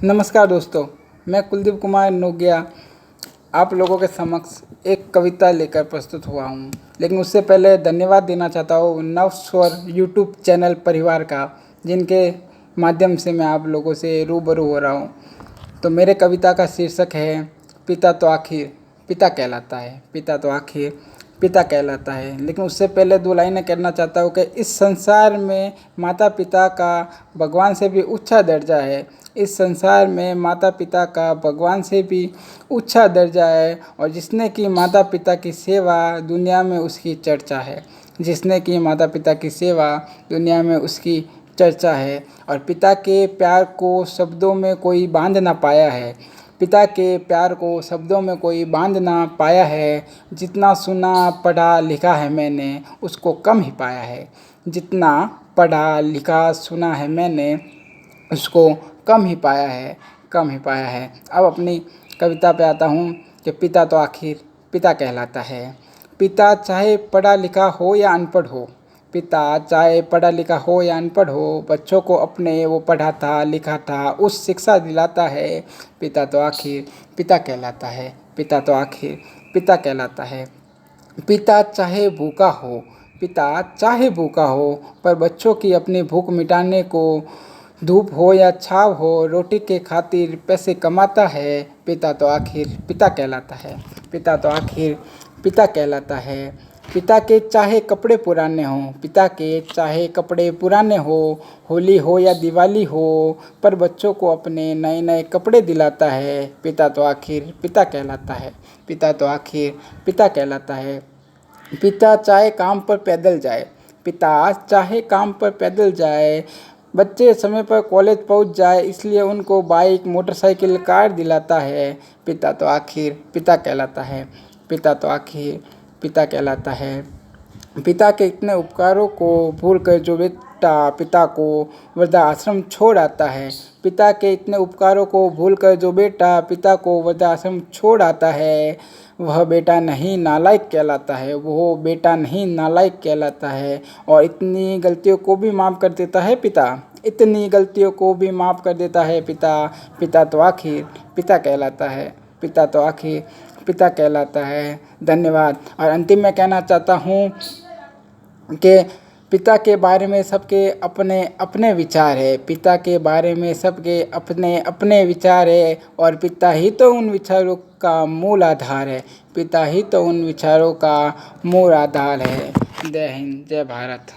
नमस्कार दोस्तों, मैं कुलदीप कुमार नोगिया आप लोगों के समक्ष एक कविता लेकर प्रस्तुत हुआ हूँ। लेकिन उससे पहले धन्यवाद देना चाहता हूँ नव स्वर यूट्यूब चैनल परिवार का, जिनके माध्यम से मैं आप लोगों से रूबरू हो रहा हूँ। तो मेरे कविता का शीर्षक है पिता तो आखिर पिता कहलाता है। पिता तो आखिर पिता कहलाता है। लेकिन उससे पहले दो लाइनें कहना चाहता हूँ कि इस संसार में माता पिता का भगवान से भी ऊंचा दर्जा है। इस संसार में माता पिता का भगवान से भी ऊंचा दर्जा है। और जिसने की माता पिता की सेवा दुनिया में उसकी चर्चा है। जिसने की माता पिता की सेवा दुनिया में उसकी चर्चा है। और पिता के प्यार को शब्दों में कोई बांध ना पाया है। पिता के प्यार को शब्दों में कोई बांध ना पाया है। जितना सुना पढ़ा लिखा है मैंने उसको कम ही पाया है। जितना पढ़ा लिखा सुना है मैंने उसको कम ही पाया है, कम ही पाया है। अब अपनी कविता पे आता हूँ कि पिता तो आखिर पिता कहलाता है। पिता चाहे पढ़ा लिखा हो या अनपढ़ हो, पिता चाहे पढ़ा लिखा हो या अनपढ़ हो, बच्चों को अपने वो पढ़ाता लिखाता उस शिक्षा दिलाता है। पिता तो आखिर पिता कहलाता है। पिता तो आखिर पिता कहलाता है। पिता चाहे भूखा हो, पिता चाहे भूखा हो, पर बच्चों की अपनी भूख मिटाने को धूप हो या छाव हो रोटी के खातिर पैसे कमाता है। पिता तो आखिर पिता कहलाता है। पिता तो आखिर पिता कहलाता है। पिता के चाहे कपड़े पुराने हों, पिता के चाहे कपड़े पुराने हो, होली हो या दिवाली हो, पर बच्चों को अपने नए नए कपड़े दिलाता है। पिता तो आखिर पिता कहलाता है। पिता तो आखिर पिता कहलाता है। पिता चाहे काम पर पैदल जाए, पिता चाहे काम पर पैदल जाए, बच्चे समय पर कॉलेज पहुंच जाए, इसलिए उनको बाइक मोटरसाइकिल कार दिलाता है। पिता तो आखिर पिता कहलाता है। पिता तो आखिर पिता कहलाता है। पिता के इतने उपकारों को भूल कर जो बेटा पिता को वृद्धाश्रम छोड़ आता है, पिता के इतने उपकारों को भूल कर जो बेटा पिता को वृद्धाश्रम छोड़ आता है, वह बेटा नहीं नालायक कहलाता है। वो बेटा नहीं नालायक कहलाता है। और इतनी गलतियों को भी माफ़ कर देता है पिता, इतनी गलतियों को भी माफ़ कर देता है पिता। पिता तो आखिर पिता कहलाता है। पिता तो आखिर पिता कहलाता है। धन्यवाद। और अंतिम में कहना चाहता हूँ कि पिता के बारे में सबके अपने अपने विचार है। पिता के बारे में सबके अपने अपने विचार है। और पिता ही तो उन विचारों का मूल आधार है। पिता ही तो उन विचारों का मूल आधार है। जय हिंद, जय भारत।